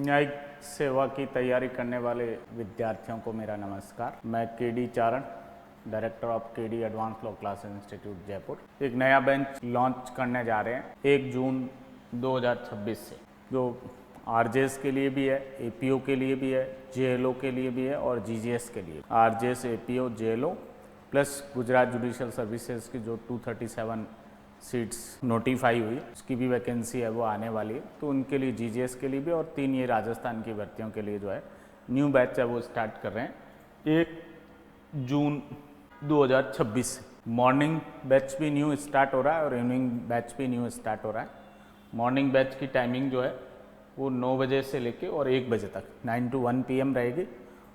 न्यायिक सेवा की तैयारी करने वाले विद्यार्थियों को मेरा नमस्कार। मैं KD Charan, director of KD advance law classes institute Jaipur, एक नया बेंच लॉन्च करने जा रहे हैं 1 जून 2026 से, जो आरजेएस के लिए भी है, एपीओ के लिए भी है, जेएलओ के लिए भी है और जीजीएस के लिए। RJS, APO, JLO plus Gujarat judicial services की जो 237 सीट्स नोटिफाई हुई, उसकी भी वैकेंसी है वो आने वाली है, तो उनके लिए जीजीएस के लिए भी, और 3 ये राजस्थान की भर्तियों के लिए जो है न्यू बैच है वो स्टार्ट कर रहे हैं 1 जून 2026 से। मॉर्निंग बैच भी न्यू स्टार्ट हो रहा है और इवनिंग बैच भी न्यू स्टार्ट हो रहा है। मॉर्निंग बैच की टाइमिंग जो है वो 9 बजे से लेके और 1 बजे तक 9 to 1 PM रहेगी,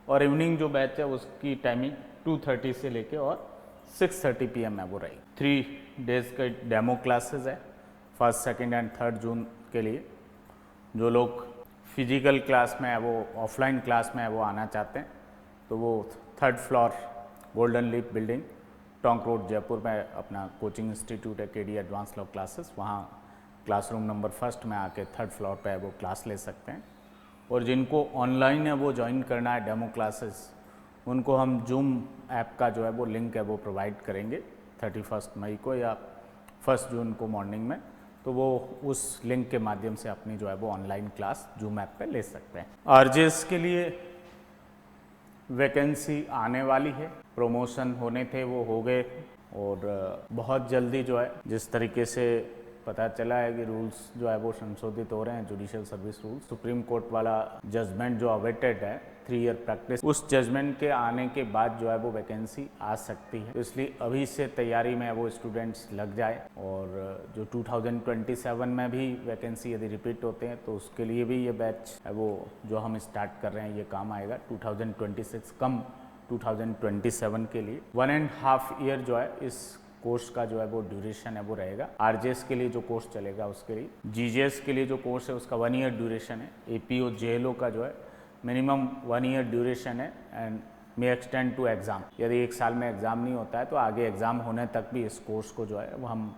और इवनिंग जो बैच है उसकी टाइमिंग 2:30 से लेके और 6:30 PM है वो रहेगी। 3 डेज का डेमो क्लासेस है 1, 2 एंड 3 जून के लिए। जो लोग फिजिकल क्लास में है वो ऑफलाइन क्लास में है वो आना चाहते हैं तो वो 3rd floor golden leaf building, Tonk road, Jaipur में अपना कोचिंग इंस्टीट्यूट है केडी एडवांस लॉ क्लासेस, वहाँ क्लासरूम नंबर 1 में आके 3rd फ्लोर पे है वो क्लास ले सकते हैं। और जिनको ऑनलाइन है वो ज्वाइन करना है डेमो क्लासेस, उनको हम जूम ऐप का जो है वो लिंक है वो प्रोवाइड करेंगे 31 मई को या 1 जून को मॉर्निंग में, तो वो उस लिंक के माध्यम से अपनी जो है वो ऑनलाइन क्लास जूम ऐप पे ले सकते हैं। आरजेएस के लिए वैकेंसी आने वाली है, प्रमोशन होने थे वो हो गए, और बहुत जल्दी जो है जिस तरीके से पता चला है कि रूल्स जो है वो संशोधित हो रहे हैं, judicial service rules, supreme court वाला जजमेंट जो अवेटेड है 3 ईयर प्रैक्टिस, उस जजमेंट के आने के बाद जो है वो वैकेंसी आ सकती है। तो इसलिए अभी से तैयारी में वो स्टूडेंट्स लग जाए, और जो 2027 में भी वैकेंसी यदि रिपीट होते हैं तो उसके लिए भी ये बैच है वो जो हम स्टार्ट कर रहे हैं ये काम आएगा 2026 कम 2027 के लिए। 1.5 ईयर जो है इस कोर्स का जो है वो ड्यूरेशन है वो रहेगा। आरजेएस के लिए जो कोर्स चलेगा उसके लिए, जीजीएस के लिए जो कोर्स है उसका 1 ईयर ड्यूरेशन है, एपीओ जेएलओ का जो है मिनिमम 1 ईयर ड्यूरेशन है and may extend to exam. यदि 1 साल में एग्ज़ाम नहीं होता है तो आगे एग्ज़ाम होने तक भी इस कोर्स को जो है वो हम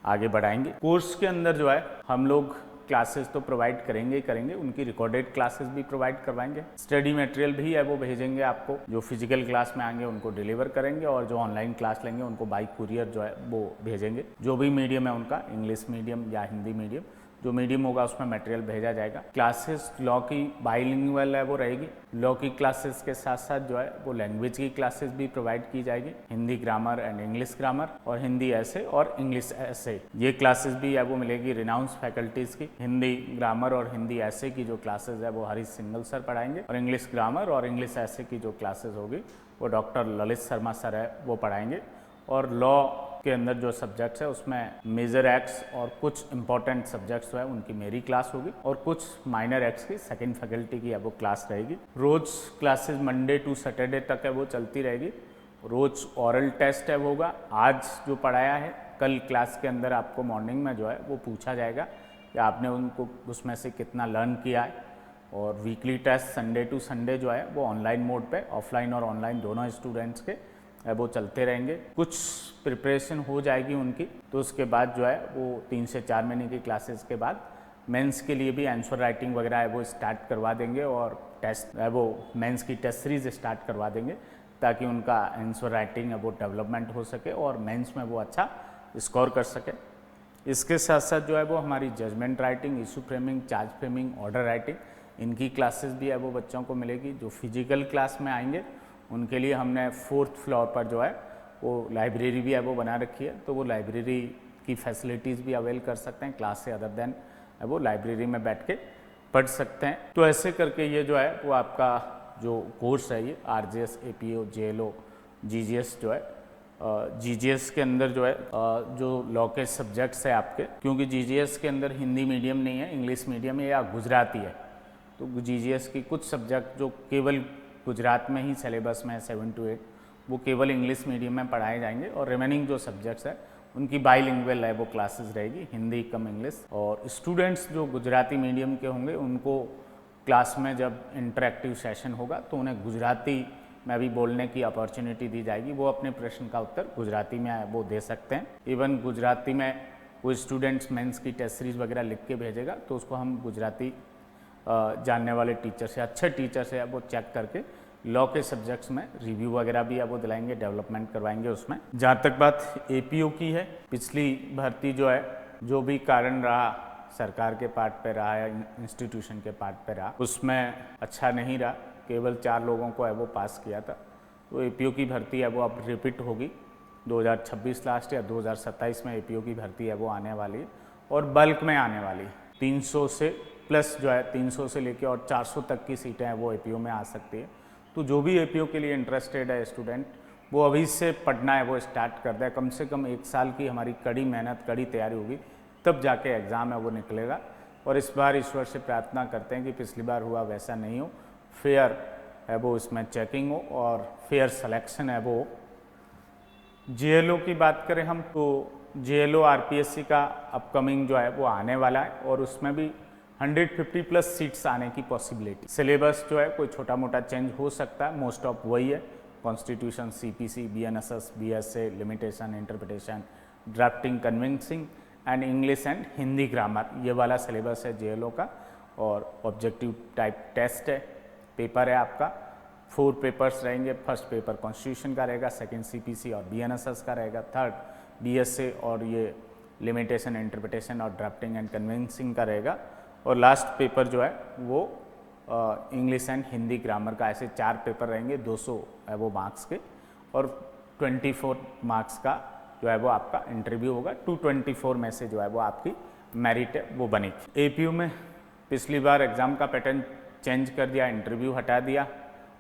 आगे बढ़ाएंगे। कोर्स के अंदर जो है हम लोग क्लासेस तो प्रोवाइड करेंगे ही करेंगे, उनकी रिकॉर्डेड क्लासेस भी प्रोवाइड करवाएंगे, स्टडी मटेरियल भी है वो भेजेंगे आपको। जो फिजिकल क्लास में आएंगे उनको डिलीवर करेंगे, और जो ऑनलाइन क्लास लेंगे उनको बाई कुरियर जो है वो भेजेंगे। जो भी मीडियम है उनका, इंग्लिश मीडियम या हिंदी मीडियम, जो मीडियम होगा उसमें मटेरियल भेजा जाएगा। क्लासेस लॉ की बाइलिंगुअल है वो रहेगी। लॉ की क्लासेस के साथ साथ जो है वो लैंग्वेज की क्लासेस भी प्रोवाइड की जाएगी, Hindi grammar and English grammar, और हिंदी ऐसे और इंग्लिश ऐसे, ये क्लासेस भी है वो मिलेगी रिनाउंस फैकल्टीज़ की। हिंदी ग्रामर और हिंदी ऐसे की जो क्लासेस है वो हरीश सिंगल सर पढ़ाएंगे, और इंग्लिश ग्रामर और इंग्लिश ऐसे की जो क्लासेस होगी वो डॉक्टर ललित शर्मा सर है वो पढ़ाएंगे। और लॉ के अंदर जो सब्जेक्ट्स है उसमें मेजर एक्ट्स और कुछ इंपॉर्टेंट सब्जेक्ट्स जो है उनकी मेरी क्लास होगी, और कुछ माइनर एक्ट्स की सेकंड फैकल्टी की है वो क्लास रहेगी। रोज क्लासेस मंडे टू सैटरडे तक है वो चलती रहेगी। रोज ऑरल टेस्ट है वो होगा। आज जो पढ़ाया है कल क्लास के अंदर आपको मॉर्निंग में जो है वो पूछा जाएगा कि आपने उनको उसमें से कितना लर्न किया है। और weekly test Sunday to Sunday जो है वो ऑनलाइन मोड पे, ऑफलाइन और ऑनलाइन दोनों स्टूडेंट्स के वो चलते रहेंगे। कुछ प्रिपरेशन हो जाएगी उनकी, तो उसके बाद जो है वो 3 से 4 महीने की क्लासेस के बाद मेंस के लिए भी आंसर राइटिंग वगैरह है वो स्टार्ट करवा देंगे, और टेस्ट है वो मेंस की टेस्ट सीरीज स्टार्ट करवा देंगे, ताकि उनका आंसर राइटिंग है वो डेवलपमेंट हो सके और मेंस में वो अच्छा स्कोर कर सके। इसके साथ साथ जो है वो हमारी judgement writing, issue framing, charge framing, order writing, इनकी क्लासेस भी है वो बच्चों को मिलेगी। जो फिजिकल क्लास में आएंगे उनके लिए हमने 4th फ्लोर पर जो है वो लाइब्रेरी भी है वो बना रखी है, तो वो लाइब्रेरी की फैसिलिटीज़ भी अवेल कर सकते हैं। क्लास से अदर देन वो लाइब्रेरी में बैठ के पढ़ सकते हैं। तो ऐसे करके ये जो है वो आपका जो कोर्स है ये आरजेएस, एपीओ, जेएलओ, जीजीएस जो है, जीजीएस के अंदर जो है जो लॉ के सब्जेक्ट्स है आपके, क्योंकि जीजीएस के अंदर हिंदी मीडियम नहीं है, इंग्लिश मीडियम है या गुजराती है, तो जीजीएस की कुछ सब्जेक्ट जो केवल गुजरात में ही सिलेबस में है 7 to 8 वो केवल इंग्लिश मीडियम में पढ़ाए जाएंगे, और रिमेनिंग जो सब्जेक्ट्स है उनकी बाइलिंगुअल है वो क्लासेस रहेगी, हिंदी कम इंग्लिश। और स्टूडेंट्स जो गुजराती मीडियम के होंगे उनको क्लास में जब इंटरेक्टिव सेशन होगा तो उन्हें गुजराती में भी बोलने की अपॉर्चुनिटी दी जाएगी, वो अपने प्रश्न का उत्तर गुजराती में वो दे सकते हैं। इवन गुजराती में कोई स्टूडेंट्स मेंस की टेस्ट सीरीज वगैरह लिख के भेजेगा तो उसको हम गुजराती जानने वाले टीचर से, अच्छे टीचर से वो चेक करके लॉ के सब्जेक्ट्स में रिव्यू वगैरह भी वो दिलाएंगे, डेवलपमेंट करवाएंगे उसमें। जहाँ तक बात एपीओ की है, पिछली भर्ती जो है, जो भी कारण रहा, सरकार के पार्ट पे रहा या इंस्टीट्यूशन के पार्ट पे रहा, उसमें अच्छा नहीं रहा, केवल 4 लोगों को है वो पास किया था। तो एपीओ की भर्ती है वो अब रिपीट होगी 2026 लास्ट या 2027 में एपीओ की भर्ती है वो आने वाली है और बल्क में आने वाली है। 300 से प्लस जो है 300 से लेके और 400 तक की सीटें हैं वो एपीओ में आ सकती है। तो जो भी एपीओ के लिए इंटरेस्टेड है स्टूडेंट, वो अभी से पढ़ना है वो स्टार्ट कर दे। कम से कम 1 साल की हमारी कड़ी मेहनत, कड़ी तैयारी होगी, तब जाके एग्ज़ाम है वो निकलेगा। और इस बार ईश्वर से प्रार्थना करते हैं कि पिछली बार हुआ वैसा नहीं हो, फेयर है वो इसमें चेकिंग हो और फेयर सिलेक्शन है वो। जेएलओ की बात करें हम, तो जेएलओ आरपीएससी का अपकमिंग जो है वो आने वाला है और उसमें भी 150 प्लस सीट्स आने की पॉसिबिलिटी। सिलेबस जो है कोई छोटा मोटा चेंज हो सकता है, मोस्ट ऑफ वही है, constitution, CPC, BNSS, BSA, limitation, interpretation, drafting, convincing and English and Hindi grammar, ये वाला सिलेबस है जेएलओ का। और ऑब्जेक्टिव टाइप टेस्ट है, पेपर है आपका, 4 पेपर्स रहेंगे। फर्स्ट पेपर कॉन्स्टिट्यूशन का रहेगा, सेकंड सीपीसी और बीएनएसएस का रहेगा, थर्ड बीएसए और ये लिमिटेशन, इंटरप्रिटेशन और ड्राफ्टिंग एंड कन्विंसिंग का रहेगा, और लास्ट पेपर जो है वो इंग्लिश एंड हिंदी ग्रामर का। ऐसे 4 पेपर रहेंगे, 200 है वो मार्क्स के, और 24 मार्क्स का जो है वो आपका इंटरव्यू होगा। 224 में से जो है वो आपकी मेरिट है वो बनेगी। एपीयू में पिछली बार एग्ज़ाम का पैटर्न चेंज कर दिया, इंटरव्यू हटा दिया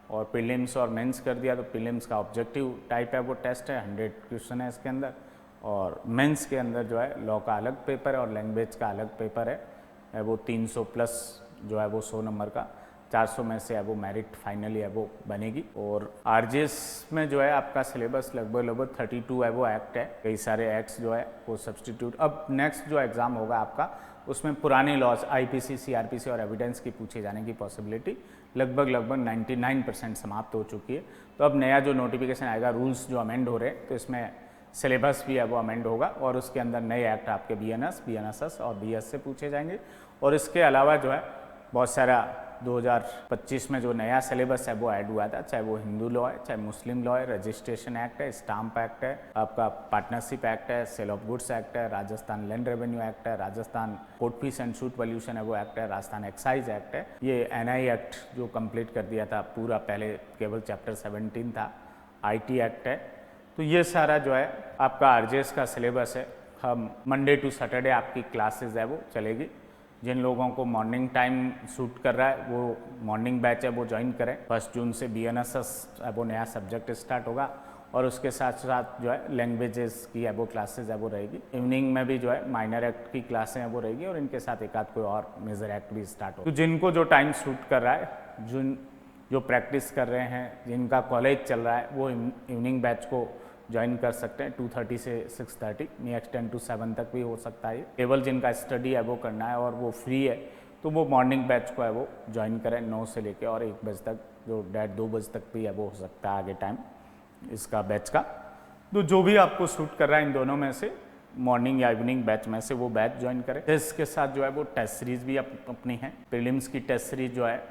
और प्रीलिम्स और मेंस कर दिया। तो प्रीलिम्स का ऑब्जेक्टिव टाइप है वो टेस्ट है, 100 क्वेश्चन है इसके अंदर, और मेंस के अंदर जो है लॉ का अलग पेपर है और लैंग्वेज का अलग पेपर है वो 300 प्लस जो है वो 100 नंबर का, 400 में से है वो मेरिट फाइनली है वो बनेगी। और आरजेएस में जो है आपका सिलेबस लगभग 32 है वो एक्ट है, कई सारे एक्ट्स जो है वो सब्सटीट्यूट। अब नेक्स्ट जो एग्ज़ाम होगा आपका, उसमें पुराने लॉज आईपीसी, सीआरपीसी और एविडेंस की पूछे जाने की पॉसिबिलिटी लगभग 99% समाप्त हो चुकी है। तो अब नया जो नोटिफिकेशन आएगा, रूल्स जो अमेंड हो रहे हैं, तो इसमें सिलेबस भी है वो अमेंड होगा और उसके अंदर नए एक्ट आपके बीएनएस, बीएनएसएस और बीएस से पूछे जाएंगे। और इसके अलावा जो है बहुत सारा 2025 में जो नया सिलेबस है वो ऐड हुआ था, चाहे वो हिंदू लॉ है, चाहे मुस्लिम लॉ है, रजिस्ट्रेशन एक्ट है, स्टाम्प एक्ट है, आपका पार्टनरशिप एक्ट है, सेल ऑफ गुड्स एक्ट है, राजस्थान लैंड रेवेन्यू एक्ट है, Rajasthan court fees and suit violation है वो एक्ट है, राजस्थान एक्साइज एक्ट है, ये एनआई एक्ट जो कंप्लीट कर दिया था पूरा, पहले केवल चैप्टर 17 था, आईटी एक्ट है। तो ये सारा जो है आपका आरजेएस का सिलेबस है। हम मंडे टू सैटरडे आपकी क्लासेज है वो चलेगी। जिन लोगों को मॉर्निंग टाइम सूट कर रहा है वो मॉर्निंग बैच है वो ज्वाइन करें। 1 जून से बीएनएसएस वो नया सब्जेक्ट स्टार्ट होगा और उसके साथ साथ जो है लैंग्वेजेस की है वो क्लासेज है वो रहेगी। इवनिंग में भी जो है माइनर एक्ट की क्लासें हैं वो रहेगी और इनके साथ एक आध कोई और मेजर एक्ट भी स्टार्ट हो। तो जिनको जो टाइम सूट कर रहा है, जो प्रैक्टिस कर रहे हैं, जिनका कॉलेज चल रहा है, वो इवनिंग बैच को ज्वाइन कर सकते हैं 2:30 से 6:30, नेक्स्ट 10 to 7 तक भी हो सकता है। केवल जिनका स्टडी है वो करना है और वो फ्री है तो वो मॉर्निंग बैच को है वो ज्वाइन करें 9 से लेके और 1 बजे तक, जो 2 बजे तक भी है वो हो सकता है आगे टाइम इसका बैच का। तो जो भी आपको सूट कर रहा है इन दोनों में से, मॉर्निंग या इवनिंग बैच में से, वो बैच ज्वाइन करें। इसके साथ जो है वो टेस्ट सीरीज भी अपनी है। प्रीलिम्स की टेस्ट सीरीज जो है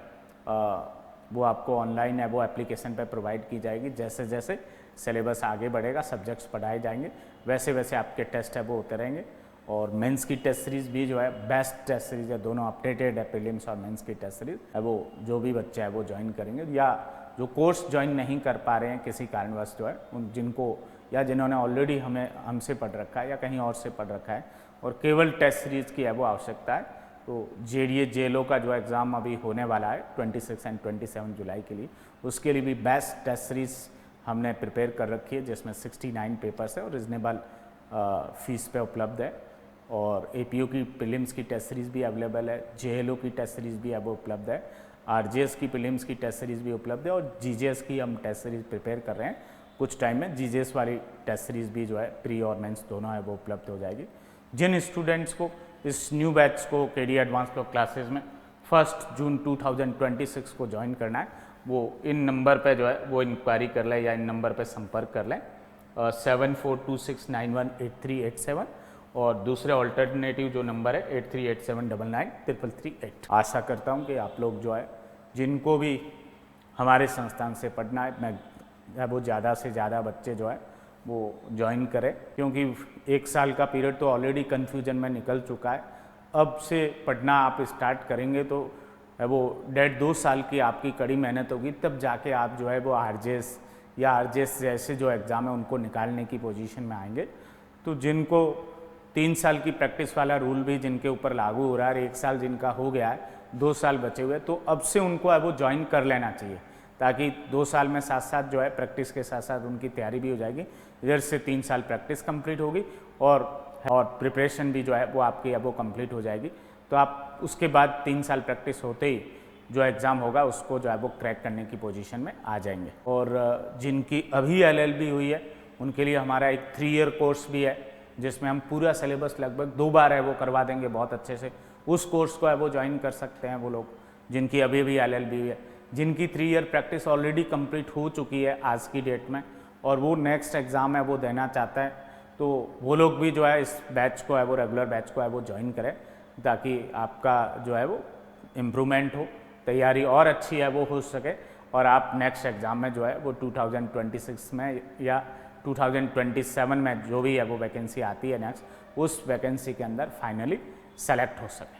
वो आपको ऑनलाइन है वो एप्लीकेशन पर प्रोवाइड की जाएगी। जैसे जैसे सिलेबस आगे बढ़ेगा, सब्जेक्ट्स पढ़ाए जाएंगे, वैसे वैसे आपके टेस्ट है वो होते रहेंगे। और मेंस की टेस्ट सीरीज़ भी जो है बेस्ट टेस्ट सीरीज़ है, दोनों अपडेटेड है। प्रीलिम्स और मेंस की टेस्ट सीरीज़ है वो जो भी बच्चे हैं वो ज्वाइन करेंगे, या जो कोर्स ज्वाइन नहीं कर पा रहे हैं किसी कारणवश जो है, उन जिनको या जिन्होंने ऑलरेडी हमसे पढ़ रखा है या कहीं और से पढ़ रखा है और केवल टेस्ट सीरीज़ की है वो आवश्यकता है, तो जेडीए जेएलओ का जो एग्ज़ाम अभी होने वाला है 26 और 27 जुलाई के लिए, उसके लिए भी बेस्ट टेस्ट सीरीज़ हमने प्रिपेयर कर रखी है, जिसमें 69 पेपर्स है और रिजनेबल फीस पे उपलब्ध है। और एपीयू की प्रीलिम्स की टेस्ट सीरीज़ भी अवेलेबल है, जेएलओ की टेस्ट सीरीज़ भी अब उपलब्ध है, आरजेएस की प्रीलिम्स की टेस्ट सीरीज़ भी उपलब्ध है और जीजेएस की हम टेस्ट सीरीज़ प्रिपेयर कर रहे हैं। कुछ टाइम में जीजेएस वाली टेस्ट सीरीज़ भी जो है प्री और मेंस दोनों है वो उपलब्ध हो जाएगी। जिन स्टूडेंट्स को इस न्यू बैच को केडी एडवांस लॉ क्लासेज में 1 जून 2026 को ज्वाइन करना है, वो इन नंबर पे जो है वो इंक्वायरी कर लें या इन नंबर पे संपर्क कर लें 7426918387 और दूसरे ऑल्टरनेटिव जो नंबर है 8387993338। आशा करता हूँ कि आप लोग जो है जिनको भी हमारे संस्थान से पढ़ना है, मैं वो ज़्यादा से ज़्यादा बच्चे जो है वो ज्वाइन करें, क्योंकि 1 साल का पीरियड तो ऑलरेडी कन्फ्यूजन में निकल चुका है। अब से पढ़ना आप स्टार्ट करेंगे तो वो 1.5-2 साल की आपकी कड़ी मेहनत होगी, तब जाके आप जो है वो आरजेएस या आरजेएस जैसे जो एग्ज़ाम है उनको निकालने की पोजीशन में आएंगे। तो जिनको 3 साल की प्रैक्टिस वाला रूल भी जिनके ऊपर लागू हो रहा है, 1 साल जिनका हो गया है, 2 साल बचे हुए, तो अब से उनको है वो ज्वाइन कर लेना चाहिए, ताकि 2 साल में साथ साथ जो है प्रैक्टिस के साथ साथ उनकी तैयारी भी हो जाएगी। इधर से 3 साल प्रैक्टिस कंप्लीट होगी और प्रिपरेशन भी जो है वो आपकी अब वो कंप्लीट हो जाएगी। तो आप उसके बाद 3 साल प्रैक्टिस होते ही जो एग्ज़ाम होगा उसको जो है वो क्रैक करने की पोजीशन में आ जाएंगे। और जिनकी अभी एलएलबी हुई है उनके लिए हमारा एक 3 ईयर कोर्स भी है, जिसमें हम पूरा सिलेबस लगभग 2 बार है वो करवा देंगे बहुत अच्छे से। उस कोर्स को है वो ज्वाइन कर सकते हैं वो लोग जिनकी अभी भी एलएलबी हुई है, जिनकी 3 ईयर प्रैक्टिस ऑलरेडी कंप्लीट हो चुकी है आज की डेट में, और वो नेक्स्ट एग्ज़ाम है वो देना चाहता है, तो वो लोग भी जो है इस बैच को है वो रेगुलर बैच को है वो ज्वाइन करें, ताकि आपका जो है वो इम्प्रूवमेंट हो, तैयारी और अच्छी है वो हो सके, और आप नेक्स्ट एग्ज़ाम में जो है वो 2026 में या 2027 में जो भी है वो वैकेंसी आती है नेक्स्ट, उस वैकेंसी के अंदर फाइनली सेलेक्ट हो सके।